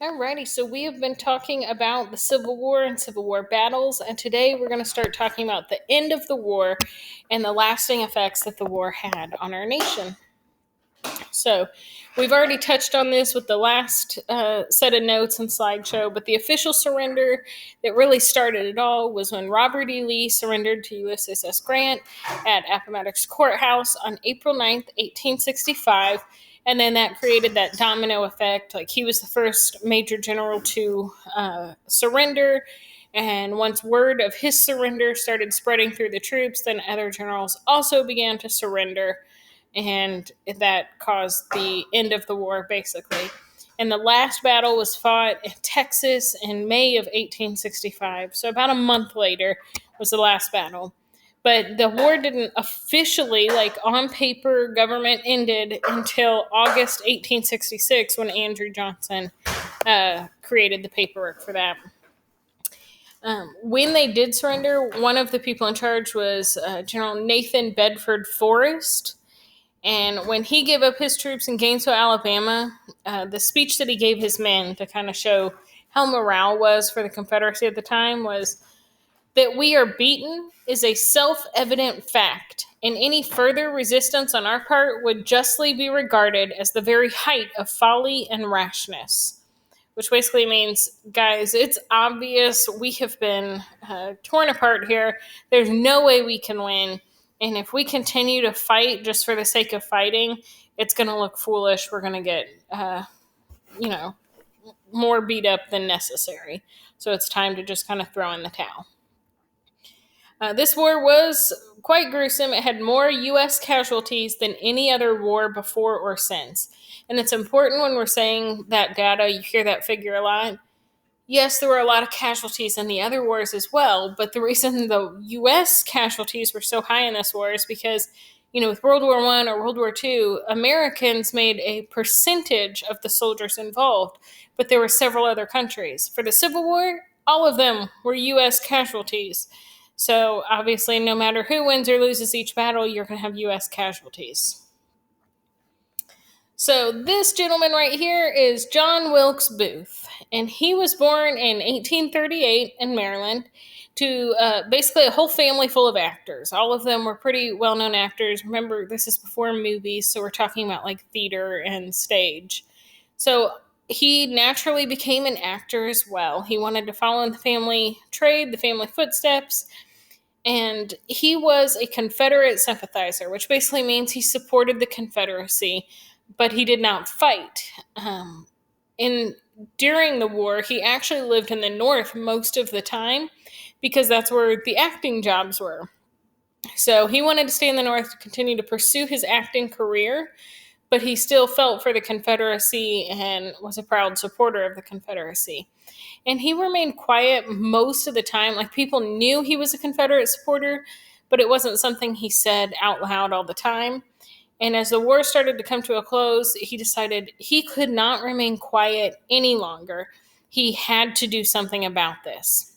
Alrighty, so we have been talking about the Civil War and Civil War battles, and today we're going to start talking about the end of the war and the lasting effects that the war had on our nation. So, we've already touched on this with the last set of notes and slideshow, but the official surrender that really started it all was when Robert E. Lee surrendered to USS Grant at Appomattox Courthouse on April 9th, 1865. And then that created that domino effect. Like, he was the first major general to surrender. And once word of his surrender started spreading through the troops, then other generals also began to surrender, and that caused the end of the war, basically. And the last battle was fought in Texas in May of 1865. So about a month later was the last battle. But the war didn't officially, like on paper, government ended until August 1866 when Andrew Johnson created the paperwork for that. When they did surrender, one of the people in charge was General Nathan Bedford Forrest. And when he gave up his troops in Gainesville, Alabama, the speech that he gave his men to kind of show how morale was for the Confederacy at the time was that we are beaten is a self-evident fact, and any further resistance on our part would justly be regarded as the very height of folly and rashness. Which basically means, guys, it's obvious we have been torn apart here. There's no way we can win. And if we continue to fight just for the sake of fighting, it's going to look foolish. We're going to get, you know, more beat up than necessary. So it's time to just kind of throw in the towel. This war was quite gruesome. It had more U.S. casualties than any other war before or since. And it's important when we're saying that data, you hear that figure a lot. Yes, there were a lot of casualties in the other wars as well, but the reason the U.S. casualties were so high in this war is because, with World War I or World War II, Americans made a percentage of the soldiers involved, but there were several other countries. For the Civil War, all of them were U.S. casualties. So obviously, no matter who wins or loses each battle, you're going to have U.S. casualties. So this gentleman right here is John Wilkes Booth, and he was born in 1838 in Maryland to basically a whole family full of actors. All of them were pretty well-known actors. Remember, this is before movies, so we're talking about like theater and stage. So he naturally became an actor as well. He wanted to follow in the family trade, the family footsteps, and he was a Confederate sympathizer, which basically means he supported the Confederacy, but he did not fight. In During the war, he actually lived in the North most of the time because that's where the acting jobs were. So he wanted to stay in the North to continue to pursue his acting career, but he still felt for the Confederacy and was a proud supporter of the Confederacy. And he remained quiet most of the time. Like, people knew he was a Confederate supporter, but it wasn't something he said out loud all the time. And as the war started to come to a close, he decided he could not remain quiet any longer. He had to do something about this.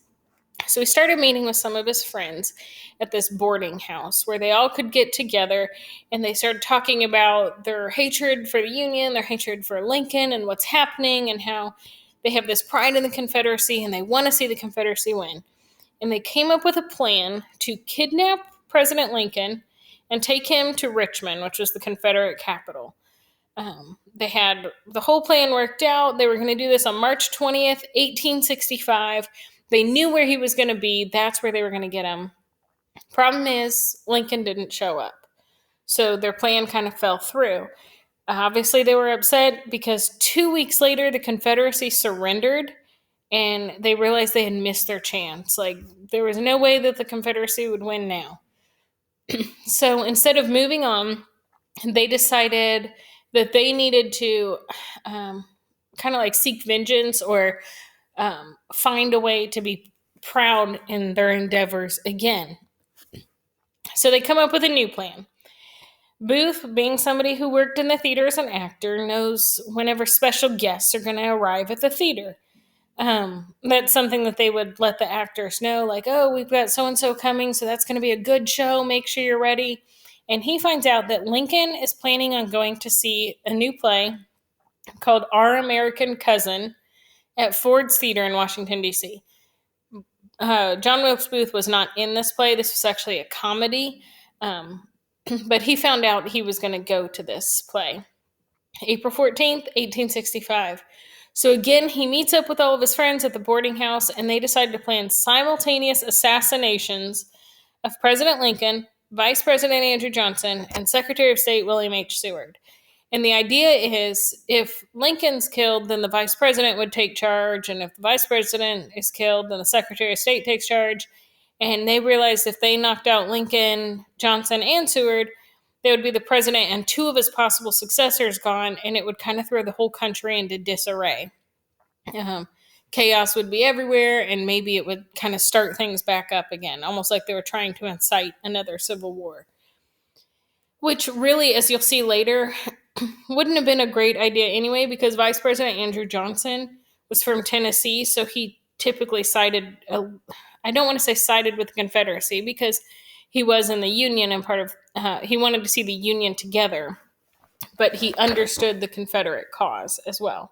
So he started meeting with some of his friends at this boarding house where they all could get together, and they started talking about their hatred for the Union, their hatred for Lincoln, and what's happening, and how they have this pride in the Confederacy and they want to see the Confederacy win. And they came up with a plan to kidnap President Lincoln and take him to Richmond, which was the Confederate capital. They had the whole plan worked out. They were going to do this on March 20th, 1865. They knew where he was going to be. That's where they were going to get him. Problem is, Lincoln didn't show up. So their plan kind of fell through. Obviously, they were upset because 2 weeks later, the Confederacy surrendered, and they realized they had missed their chance. Like, there was no way that the Confederacy would win now. So instead of moving on, they decided that they needed to kind of like seek vengeance or find a way to be proud in their endeavors again. So they come up with a new plan. Booth, being somebody who worked in the theater as an actor, knows whenever special guests are going to arrive at the theater. That's something that they would let the actors know, like, oh, we've got so-and-so coming, so that's going to be a good show. Make sure you're ready. And he finds out that Lincoln is planning on going to see a new play called Our American Cousin at Ford's Theater in Washington, D.C. John Wilkes Booth was not in this play. This was actually a comedy, um, but he found out he was going to go to this play. April 14th, 1865. So again, he meets up with all of his friends at the boarding house, and they decide to plan simultaneous assassinations of President Lincoln, Vice President Andrew Johnson, and Secretary of State William H. Seward. And the idea is if Lincoln's killed, then the vice president would take charge. And if the vice president is killed, then the Secretary of State takes charge. And they realized if they knocked out Lincoln, Johnson, and Seward, they would be the president and two of his possible successors gone. And it would kind of throw the whole country into disarray. Chaos would be everywhere, and maybe it would kind of start things back up again, almost like they were trying to incite another civil war. Which really, as you'll see later, wouldn't have been a great idea anyway, because Vice President Andrew Johnson was from Tennessee, so he typically sided, I don't want to say sided with the Confederacy, because he was in the Union and he wanted to see the Union together, but he understood the Confederate cause as well.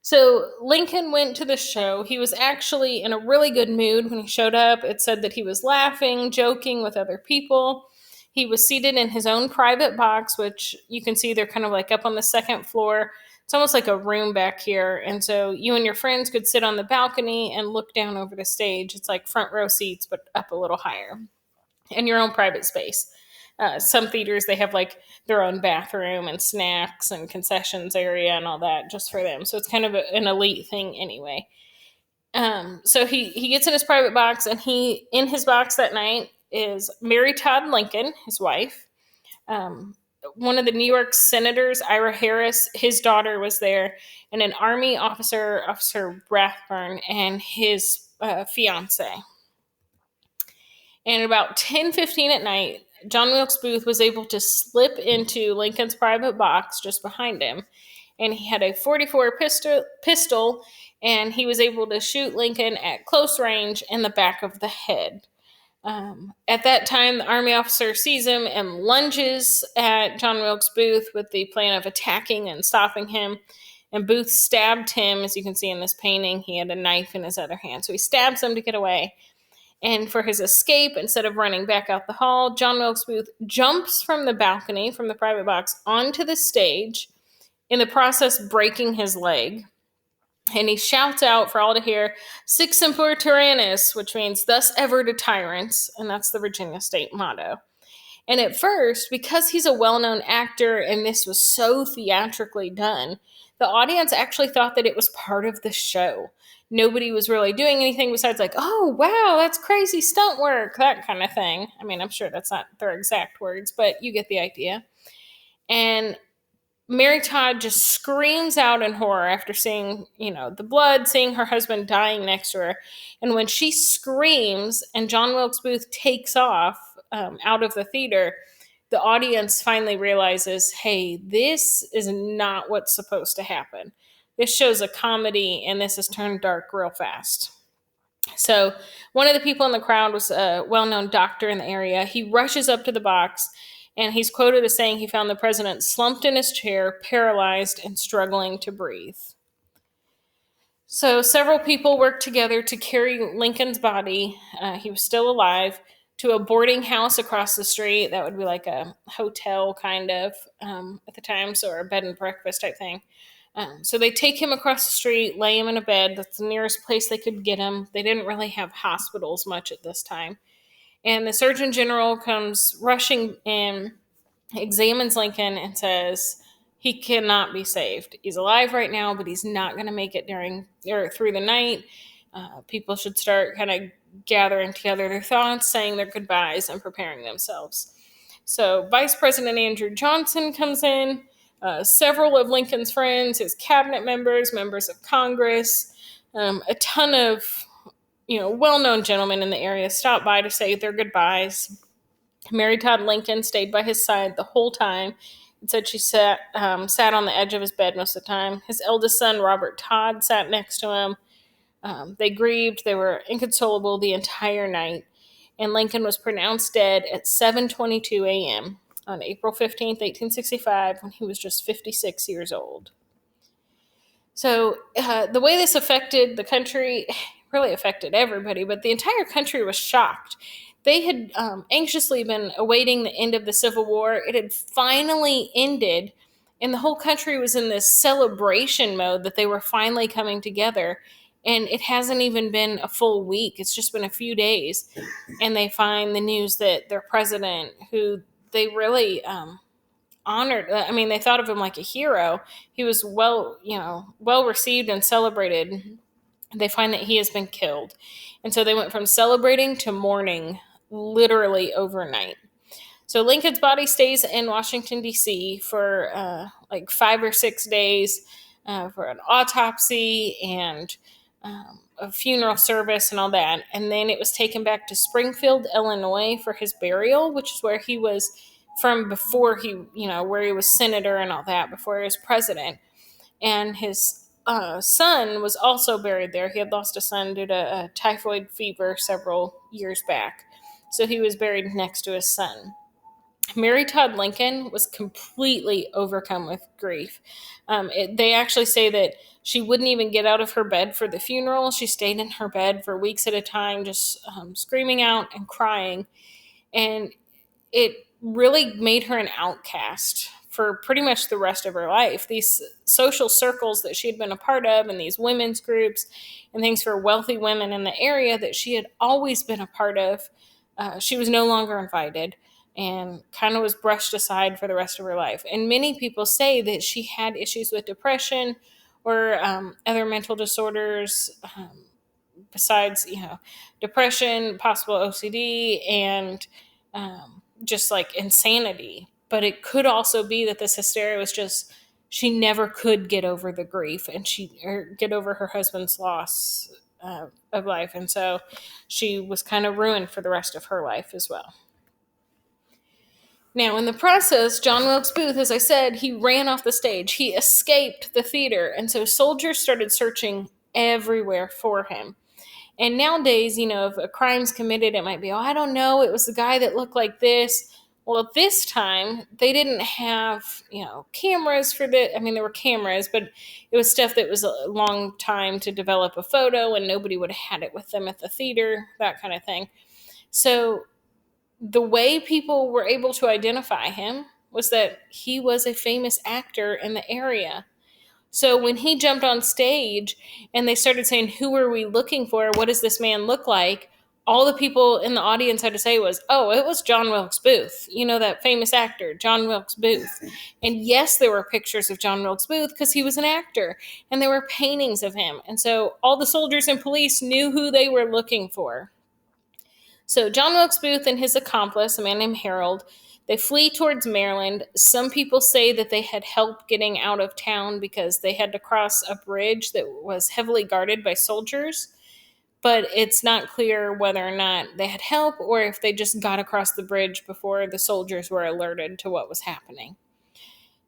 So Lincoln went to the show. He was actually in a really good mood when he showed up. It said that he was laughing, joking with other people. He was seated in his own private box, which you can see they're kind of like up on the second floor. It's almost like a room back here. And so you and your friends could sit on the balcony and look down over the stage. It's like front row seats, but up a little higher. And your own private space. Some theaters, they have like their own bathroom and snacks and concessions area and all that just for them. So it's kind of an elite thing anyway. So he gets in his private box, and in his box that night is Mary Todd Lincoln, his wife. One of the New York senators, Ira Harris, his daughter was there, and an Army officer, Officer Rathburn, and his fiance. And at about 10:15 at night, John Wilkes Booth was able to slip into Lincoln's private box just behind him. And he had a .44 pistol, and he was able to shoot Lincoln at close range in the back of the head. At that time, the Army officer sees him and lunges at John Wilkes Booth with the plan of attacking and stopping him. And Booth stabbed him, as you can see in this painting. He had a knife in his other hand. So he stabs him to get away. And for his escape, instead of running back out the hall, John Wilkes Booth jumps from the balcony, from the private box, onto the stage, in the process breaking his leg. And he shouts out for all to hear, "Sic semper tyrannis," which means "thus ever to tyrants," and that's the Virginia state motto. And at first, because he's a well-known actor and this was so theatrically done, the audience actually thought that it was part of the show. Nobody was really doing anything besides like, "Oh, wow, that's crazy stunt work," that kind of thing. I mean, I'm sure that's not their exact words, but you get the idea. And Mary Todd just screams out in horror after seeing, the blood, seeing her husband dying next to her. And when she screams and John Wilkes Booth takes off out of the theater, the audience finally realizes, hey, this is not what's supposed to happen. This show's a comedy, and this has turned dark real fast. So one of the people in the crowd was a well-known doctor in the area. He rushes up to the box, and he's quoted as saying he found the president slumped in his chair, paralyzed and struggling to breathe. So several people worked together to carry Lincoln's body, he was still alive, to a boarding house across the street. That would be like a hotel kind of at the time, so a bed and breakfast type thing. So they take him across the street, lay him in a bed. That's the nearest place they could get him. They didn't really have hospitals much at this time. And the Surgeon General comes rushing in, examines Lincoln, and says he cannot be saved. He's alive right now, but he's not going to make it through the night. People should start kind of gathering together their thoughts, saying their goodbyes, and preparing themselves. So Vice President Andrew Johnson comes in. Several of Lincoln's friends, his cabinet members, members of Congress, a ton of well-known gentlemen in the area stopped by to say their goodbyes. Mary Todd Lincoln stayed by his side the whole time and said she sat on the edge of his bed most of the time. His eldest son, Robert Todd, sat next to him. They grieved. They were inconsolable the entire night. And Lincoln was pronounced dead at 7:22 a.m. on April 15th, 1865, when he was just 56 years old. So the way this affected the country really affected everybody, but the entire country was shocked. They had anxiously been awaiting the end of the Civil War. It had finally ended, and the whole country was in this celebration mode that they were finally coming together. And it hasn't even been a full week, it's just been a few days. And they find the news that their president, who they really honored, I mean, they thought of him like a hero. He was well received and celebrated. They find that he has been killed. And so they went from celebrating to mourning literally overnight. So Lincoln's body stays in Washington, D.C. for like 5 or 6 days for an autopsy and a funeral service and all that. And then it was taken back to Springfield, Illinois for his burial, which is where he was from before where he was senator and all that, before he was president. And his son was also buried there. He had lost a son due to typhoid fever several years back. So he was buried next to his son. Mary Todd Lincoln was completely overcome with grief. They actually say that she wouldn't even get out of her bed for the funeral. She stayed in her bed for weeks at a time, just screaming out and crying. And it really made her an outcast for pretty much the rest of her life. These social circles that she had been a part of, and these women's groups and things for wealthy women in the area that she had always been a part of, she was no longer invited and kind of was brushed aside for the rest of her life. And many people say that she had issues with depression or other mental disorders, besides, depression, possible OCD, and just like insanity. But it could also be that this hysteria was just, she never could get over the grief and get over her husband's loss of life. And so she was kind of ruined for the rest of her life as well. Now, in the process, John Wilkes Booth, as I said, he ran off the stage. He escaped the theater. And so soldiers started searching everywhere for him. And nowadays, if a crime's committed, it might be, oh, I don't know, it was the guy that looked like this. Well, at this time, they didn't have, cameras for the, I mean, there were cameras, but it was stuff that was a long time to develop a photo, and nobody would have had it with them at the theater, that kind of thing. So the way people were able to identify him was that he was a famous actor in the area. So when he jumped on stage and they started saying, "Who are we looking for? What does this man look like?" All the people in the audience had to say was, "Oh, it was John Wilkes Booth. That famous actor, John Wilkes Booth." And yes, there were pictures of John Wilkes Booth because he was an actor, and there were paintings of him. And so all the soldiers and police knew who they were looking for. So John Wilkes Booth and his accomplice, a man named Harold, they flee towards Maryland. Some people say that they had help getting out of town because they had to cross a bridge that was heavily guarded by soldiers. But it's not clear whether or not they had help or if they just got across the bridge before the soldiers were alerted to what was happening.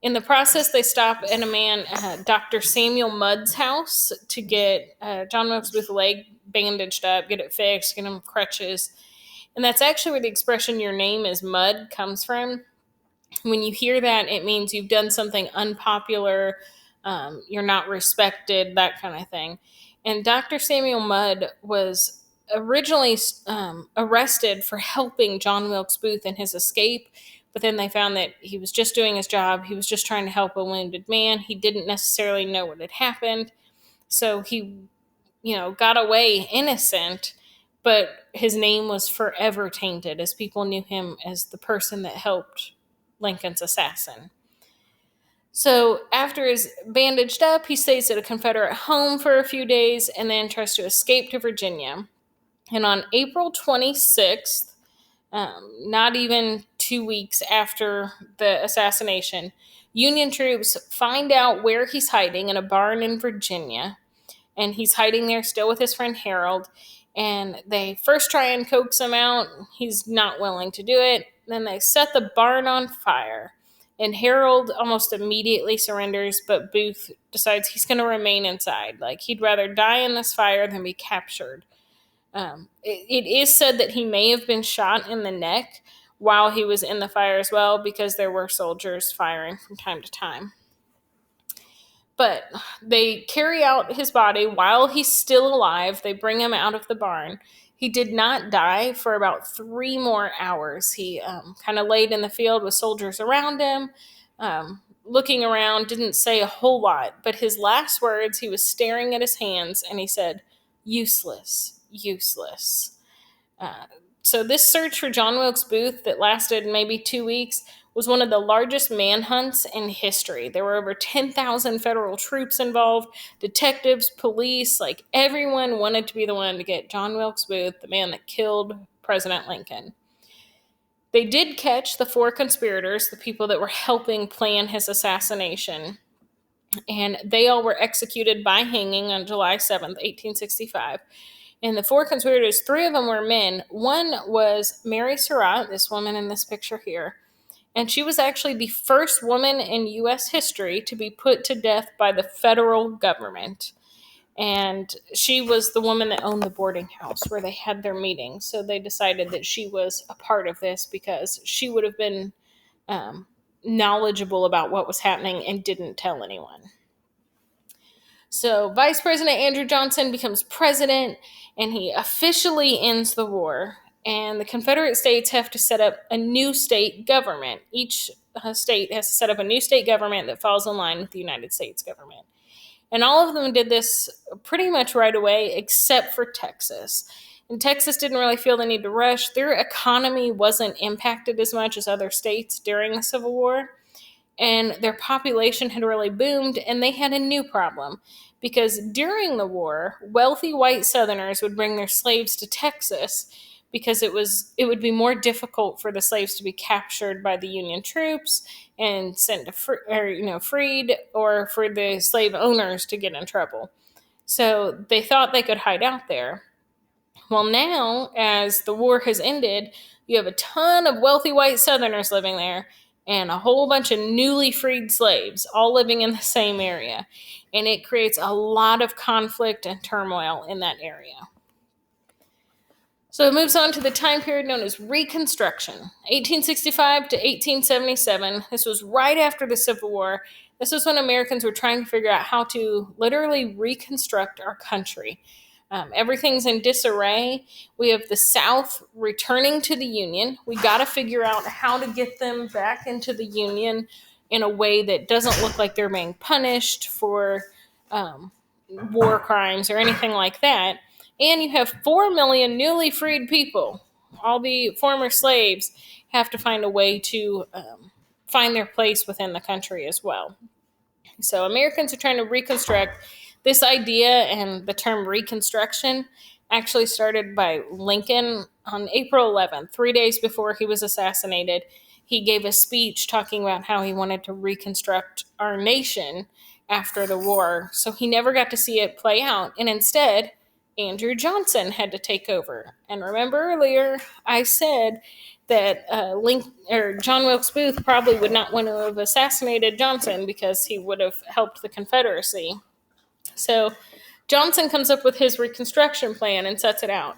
In the process, they stop at a man, Dr. Samuel Mudd's house, to get John Wilkes Booth's leg bandaged up, get it fixed, get him crutches. And that's actually where the expression "your name is Mudd" comes from. When you hear that, it means you've done something unpopular, you're not respected, that kind of thing. And Dr. Samuel Mudd was originally arrested for helping John Wilkes Booth in his escape, but then they found that he was just doing his job. He was just trying to help a wounded man. He didn't necessarily know what had happened. So he, got away innocent, but his name was forever tainted as people knew him as the person that helped Lincoln's assassin. So after he's bandaged up, he stays at a Confederate home for a few days and then tries to escape to Virginia. And on April 26th, not even 2 weeks after the assassination, Union troops find out where he's hiding in a barn in Virginia. And he's hiding there still with his friend Harold. And they first try and coax him out. He's not willing to do it. Then they set the barn on fire. And Harold almost immediately surrenders, but Booth decides he's going to remain inside. Like, he'd rather die in this fire than be captured. It is said that he may have been shot in the neck while he was in the fire as well, because there were soldiers firing from time to time. But they carry out his body while he's still alive. They bring him out of the barn. He did not die for about 3 more hours. He kind of laid in the field with soldiers around him, looking around, didn't say a whole lot. But his last words, he was staring at his hands and he said, "Useless, useless." Uh, so, this search for John Wilkes Booth that lasted maybe 2 weeks was one of the largest manhunts in history. There were over 10,000 federal troops involved, detectives, police, like everyone wanted to be the one to get John Wilkes Booth, the man that killed President Lincoln. They did catch the 4 conspirators, the people that were helping plan his assassination, and they all were executed by hanging on July 7th, 1865. And the 4 conspirators, 3 of them were men. One was Mary Surratt, this woman in this picture here. And she was actually the first woman in U.S. history to be put to death by the federal government. And she was the woman that owned the boarding house where they had their meetings. So they decided that she was a part of this because she would have been knowledgeable about what was happening and didn't tell anyone. So Vice President Andrew Johnson becomes president, and he officially ends the war. And the Confederate States have to set up a new state government. Each state has to set up a new state government that falls in line with the United States government. And all of them did this pretty much right away, except for Texas. And Texas didn't really feel the need to rush. Their economy wasn't impacted as much as other states during the Civil War, and their population had really boomed, and they had a new problem. Because during the war, wealthy white Southerners would bring their slaves to Texas because it would be more difficult for the slaves to be captured by the Union troops and sent to freed, or for the slave owners to get in trouble. So they thought they could hide out there. Well, now, as the war has ended, you have a ton of wealthy white Southerners living there and a whole bunch of newly freed slaves all living in the same area. And it creates a lot of conflict and turmoil in that area. So it moves on to the time period known as Reconstruction, 1865 to 1877. This was right after the Civil War. This was when Americans were trying to figure out how to literally reconstruct our country. Everything's in disarray. We have the South returning to the Union. We got to figure out how to get them back into the Union in a way that doesn't look like they're being punished for war crimes or anything like that. And you have 4 million newly freed people. All the former slaves have to find a way to find their place within the country as well. So Americans are trying to reconstruct. This idea and the term Reconstruction actually started by Lincoln on April 11th, 3 days before he was assassinated. He gave a speech talking about how he wanted to reconstruct our nation after the war. So he never got to see it play out. And instead, Andrew Johnson had to take over. And remember earlier, I said that John Wilkes Booth probably would not want to have assassinated Johnson because he would have helped the Confederacy. So Johnson comes up with his Reconstruction plan and sets it out.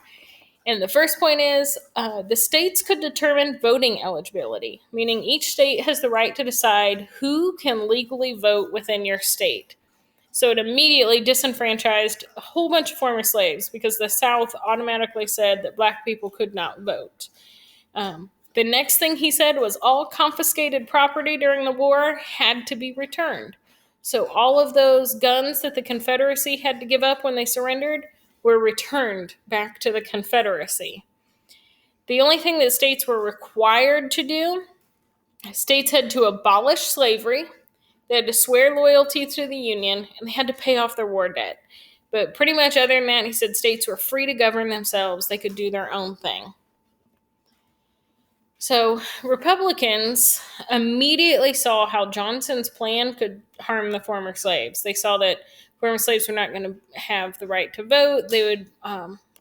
And the first point is the states could determine voting eligibility, meaning each state has the right to decide who can legally vote within your state. So it immediately disenfranchised a whole bunch of former slaves because the South automatically said that black people could not vote. The next thing he said was all confiscated property during the war had to be returned. So all of those guns that the Confederacy had to give up when they surrendered were returned back to the Confederacy. The only thing that states were required to do, states had to abolish slavery, they had to swear loyalty to the Union, and they had to pay off their war debt. But pretty much other than that, he said states were free to govern themselves. They could do their own thing. So Republicans immediately saw how Johnson's plan could harm the former slaves. They saw that former slaves were not going to have the right to vote. They would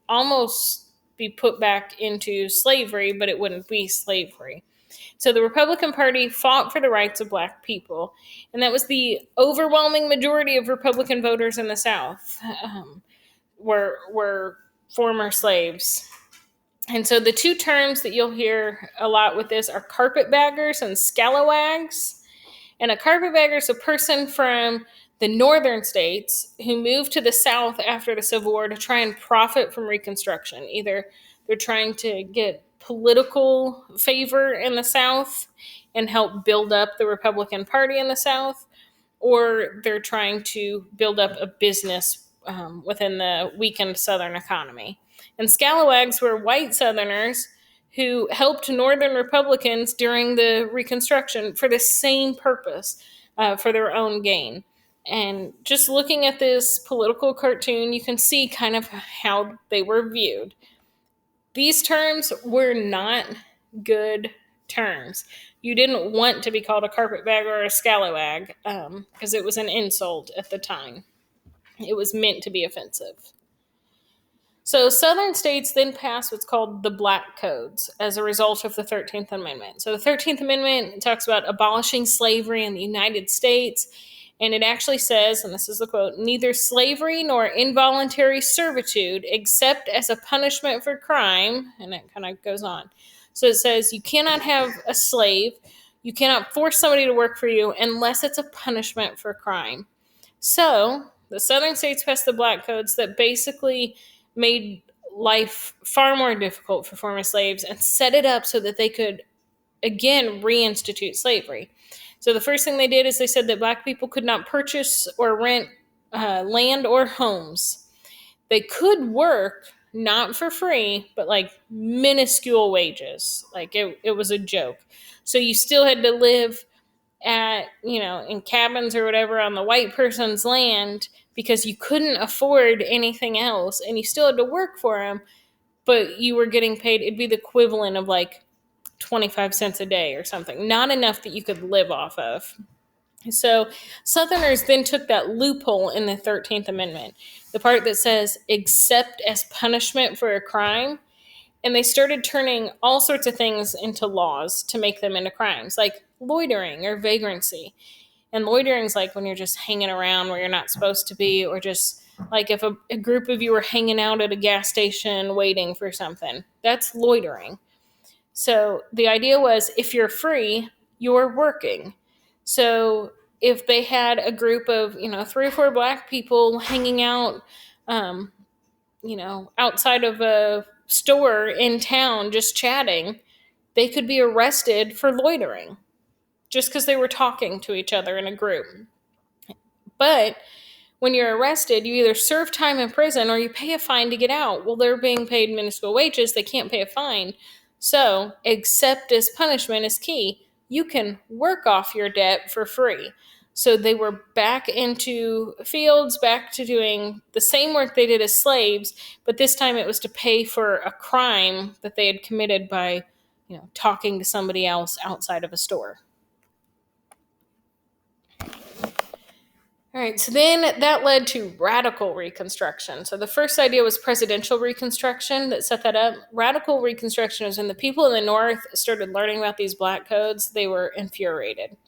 almost be put back into slavery, but it wouldn't be slavery. So the Republican Party fought for the rights of black people, and that was the overwhelming majority of Republican voters in the South were former slaves. And so the two terms that you'll hear a lot with this are carpetbaggers and scalawags. And a carpetbagger is a person from The northern states who moved to the South after the Civil War to try and profit from Reconstruction. Either they're trying to get political favor in the South and help build up the Republican Party in the South, or they're trying to build up a business within the weakened Southern economy. And scalawags were white Southerners who helped Northern Republicans during the Reconstruction for the same purpose, for their own gain. And just looking at this political cartoon, you can see kind of how they were viewed. These terms were not good terms. You didn't want to be called a carpetbagger or a scalawag because it was an insult at the time. It was meant to be offensive. So Southern states then passed what's called the Black Codes as a result of the 13th Amendment. So the 13th Amendment talks about abolishing slavery in the United States, and it actually says, and this is the quote, neither slavery nor involuntary servitude except as a punishment for crime, and it kind of goes on. So it says you cannot have a slave, you cannot force somebody to work for you unless it's a punishment for crime. So the Southern states passed the Black Codes that basically made life far more difficult for former slaves and set it up so that they could, again, reinstitute slavery. So the first thing they did is they said that Black people could not purchase or rent land or homes. They could work, not for free, but like minuscule wages. Like it was a joke. So you still had to live at, in cabins or whatever on the white person's land because you couldn't afford anything else and you still had to work for them, but you were getting paid. It'd be the equivalent of like 25 cents a day or something, not enough that you could live off of. So Southerners then took that loophole in the 13th Amendment, the part that says except as punishment for a crime, and they started turning all sorts of things into laws to make them into crimes, like loitering or vagrancy. And loitering's like when you're just hanging around where you're not supposed to be, or just like if a group of you are hanging out at a gas station waiting for something. That's loitering. So the idea was if you're free, you're working. So if they had a group of, 3 or 4 Black people hanging out, outside of a store in town just chatting, they could be arrested for loitering just because they were talking to each other in a group. But when you're arrested, you either serve time in prison or you pay a fine to get out. Well, they're being paid minuscule wages. They can't pay a fine. So, except as punishment is key. You can work off your debt for free. So they were back into fields, back to doing the same work they did as slaves, but this time it was to pay for a crime that they had committed by, talking to somebody else outside of a store. All right, so then that led to radical Reconstruction. So the first idea was presidential Reconstruction that set that up. Radical Reconstruction was when the people in the North started learning about these Black Codes, they were infuriated.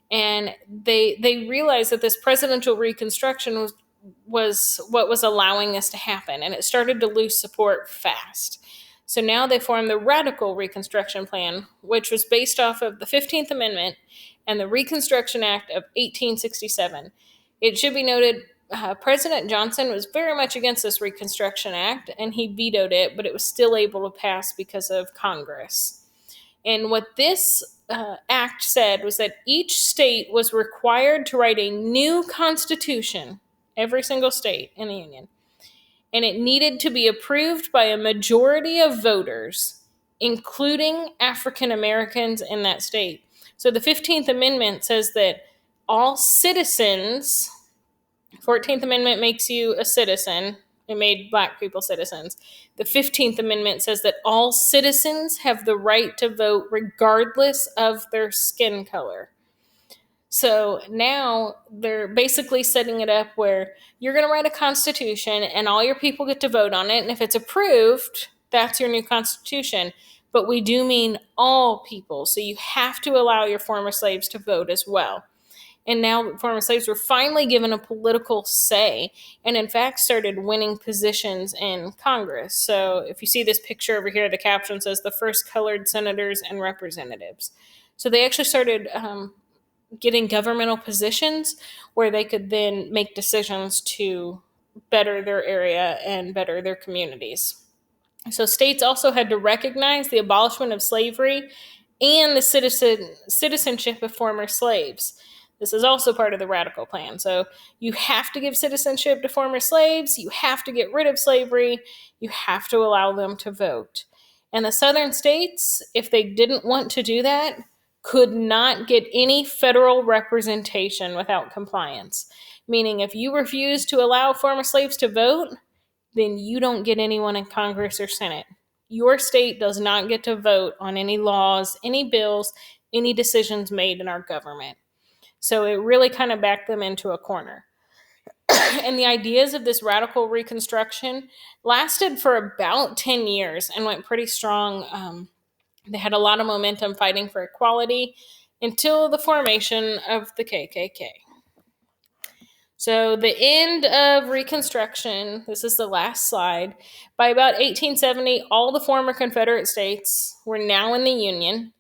And they realized that this presidential Reconstruction was what was allowing this to happen, and it started to lose support fast. So now they formed the Radical Reconstruction Plan, which was based off of the 15th Amendment and the Reconstruction Act of 1867. It should be noted, President Johnson was very much against this Reconstruction Act, and he vetoed it, but it was still able to pass because of Congress. And what this act said was that each state was required to write a new constitution, every single state in the Union, and it needed to be approved by a majority of voters, including African Americans in that state. So the 15th Amendment says that all citizens, 14th Amendment makes you a citizen. It made Black people citizens. The 15th Amendment says that all citizens have the right to vote regardless of their skin color. So now they're basically setting it up where you're going to write a constitution and all your people get to vote on it. And if it's approved, that's your new constitution. But we do mean all people. So you have to allow your former slaves to vote as well. And now former slaves were finally given a political say and, in fact, started winning positions in Congress. So if you see this picture over here, the caption says the first colored senators and representatives. So they actually started get in governmental positions where they could then make decisions to better their area and better their communities. So states also had to recognize the abolishment of slavery and the citizenship of former slaves. This is also part of the radical plan. So you have to give citizenship to former slaves, you have to get rid of slavery, you have to allow them to vote. And the southern states, if they didn't want to do that, could not get any federal representation without compliance. Meaning, if you refuse to allow former slaves to vote, then you don't get anyone in Congress or Senate. Your state does not get to vote on any laws, any bills, any decisions made in our government. So it really kind of backed them into a corner. And the ideas of this radical reconstruction lasted for about 10 years and went pretty strong. They had a lot of momentum fighting for equality until the formation of the KKK. So, the end of Reconstruction, this is the last slide. By about 1870, all the former Confederate states were now in the Union.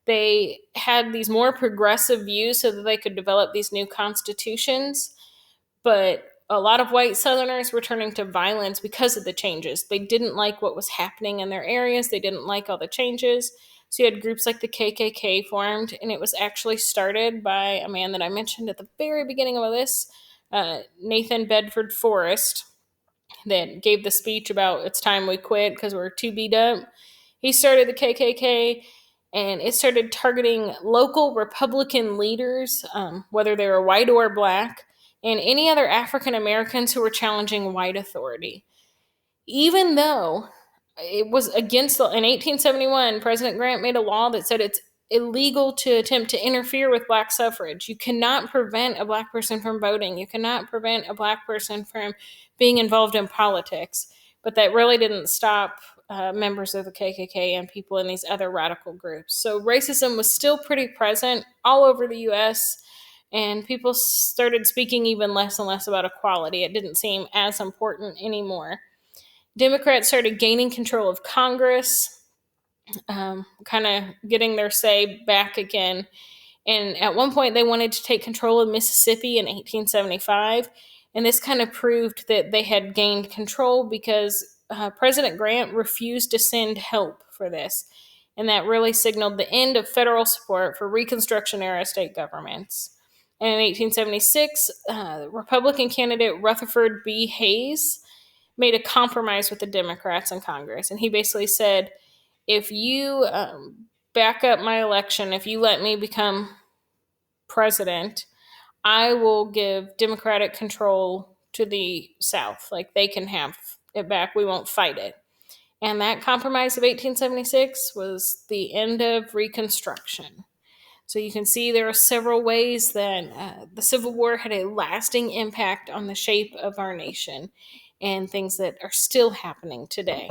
They had these more progressive views so that they could develop these new constitutions, but a lot of white Southerners were turning to violence because of the changes. They didn't like what was happening in their areas, they didn't like all the changes. So you had groups like the KKK formed, and it was actually started by a man that I mentioned at the very beginning of this, Nathan Bedford Forrest, that gave the speech about it's time we quit because we're too beat up. He started the KKK, and it started targeting local Republican leaders, whether they were white or black, and any other African Americans who were challenging white authority. Even though it was against in 1871, President Grant made a law that said it's illegal to attempt to interfere with black suffrage. You cannot prevent a black person from voting. You cannot prevent a black person from being involved in politics. But that really didn't stop members of the KKK and people in these other radical groups. So racism was still pretty present all over the U.S., and people started speaking even less and less about equality. It didn't seem as important anymore. Democrats started gaining control of Congress, kind of getting their say back again. And at one point, they wanted to take control of Mississippi in 1875. And this kind of proved that they had gained control because President Grant refused to send help for this. And that really signaled the end of federal support for Reconstruction era state governments. And in 1876, Republican candidate Rutherford B. Hayes made a compromise with the Democrats in Congress. And he basically said, if you back up my election, if you let me become president, I will give Democratic control to the South. Like, they can have it back. We won't fight it. And that compromise of 1876 was the end of Reconstruction. So you can see there are several ways that the Civil War had a lasting impact on the shape of our nation and things that are still happening today.